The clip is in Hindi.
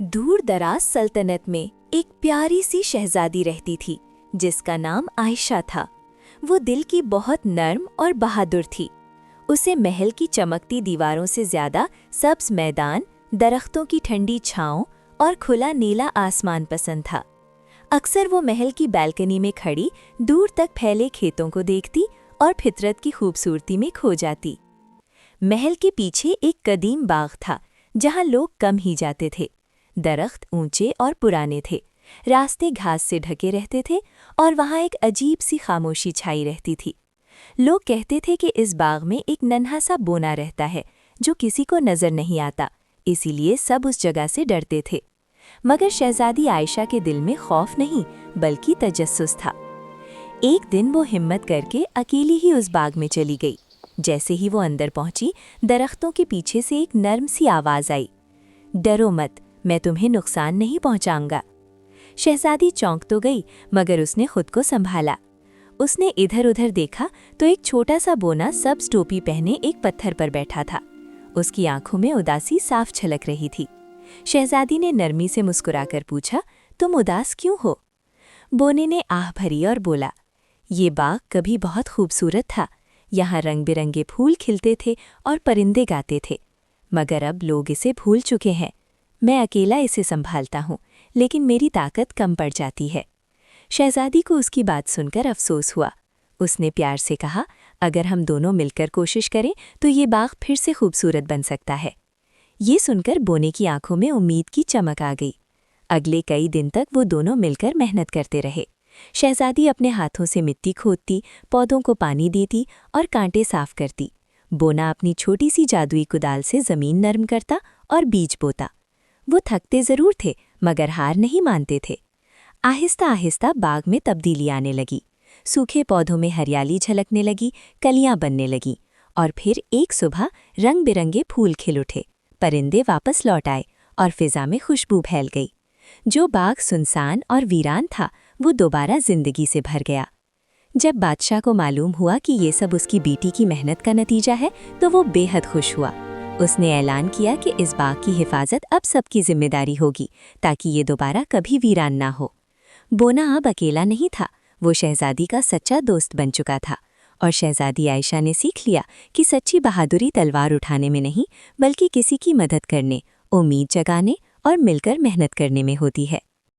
दूर दराज सल्तनत में एक प्यारी सी शहजादी रहती थी जिसका नाम आयशा था। वो दिल की बहुत नर्म और बहादुर थी। उसे महल की चमकती दीवारों से ज्यादा सब्ज मैदान, दरख्तों की ठंडी छांव और खुला नीला आसमान पसंद था। अक्सर वो महल की बालकनी में खड़ी दूर तक फैले खेतों को देखती और फितरत की खूबसूरती में खो जाती। महल के पीछे एक कदीम बाग था जहाँ लोग कम ही जाते थे। दरख्त ऊंचे और पुराने थे, रास्ते घास से ढके रहते थे और वहाँ एक अजीब सी खामोशी छाई रहती थी। लोग कहते थे कि इस बाग में एक नन्हा सा बोना रहता है जो किसी को नजर नहीं आता, इसीलिए सब उस जगह से डरते थे। मगर शहजादी आयशा के दिल में खौफ नहीं बल्कि तजस्सुस था। एक दिन वो हिम्मत करके अकेली ही उस बाग में चली गई। जैसे ही वो अंदर पहुंची, दरख्तों के पीछे से एक नर्म सी आवाज आई, डरो मत, मैं तुम्हें नुकसान नहीं पहुंचाऊंगा। शहजादी चौंक तो गई मगर उसने खुद को संभाला। उसने इधर उधर देखा तो एक छोटा सा बोना सब्ज टोपी पहने एक पत्थर पर बैठा था। उसकी आंखों में उदासी साफ झलक रही थी। शहजादी ने नरमी से मुस्कुराकर पूछा, तुम उदास क्यों हो? बोने ने आह भरी और बोला, ये बाग कभी बहुत खूबसूरत था। यहाँ रंग बिरंगे फूल खिलते थे और परिंदे गाते थे, मगर अब लोग इसे भूल चुके हैं। मैं अकेला इसे संभालता हूँ, लेकिन मेरी ताकत कम पड़ जाती है। शहजादी को उसकी बात सुनकर अफसोस हुआ। उसने प्यार से कहा, अगर हम दोनों मिलकर कोशिश करें तो ये बाग फिर से खूबसूरत बन सकता है। ये सुनकर बोने की आंखों में उम्मीद की चमक आ गई। अगले कई दिन तक वो दोनों मिलकर मेहनत करते रहे। शहजादी अपने हाथों से मिट्टी खोदती, पौधों को पानी देती और कांटे साफ करती। बोना अपनी छोटी सी जादुई कुदाल से जमीन नरम करता और बीज बोता। वो थकते जरूर थे मगर हार नहीं मानते थे। आहिस्ता आहिस्ता बाग में तब्दीली आने लगी। सूखे पौधों में हरियाली झलकने लगी, कलियां बनने लगीं और फिर एक सुबह रंग बिरंगे फूल खिल उठे। परिंदे वापस लौट आए और फिजा में खुशबू फैल गई। जो बाग सुनसान और वीरान था वो दोबारा जिंदगी से भर गया। जब बादशाह को मालूम हुआ कि ये सब उसकी बेटी की मेहनत का नतीजा है तो वो बेहद खुश हुआ। उसने ऐलान किया कि इस बाग की हिफाजत अब सबकी जिम्मेदारी होगी ताकि ये दोबारा कभी वीरान ना हो। बोना अब अकेला नहीं था, वो शहजादी का सच्चा दोस्त बन चुका था और शहजादी आयशा ने सीख लिया कि सच्ची बहादुरी तलवार उठाने में नहीं बल्कि किसी की मदद करने, उम्मीद जगाने और मिलकर मेहनत करने में होती है।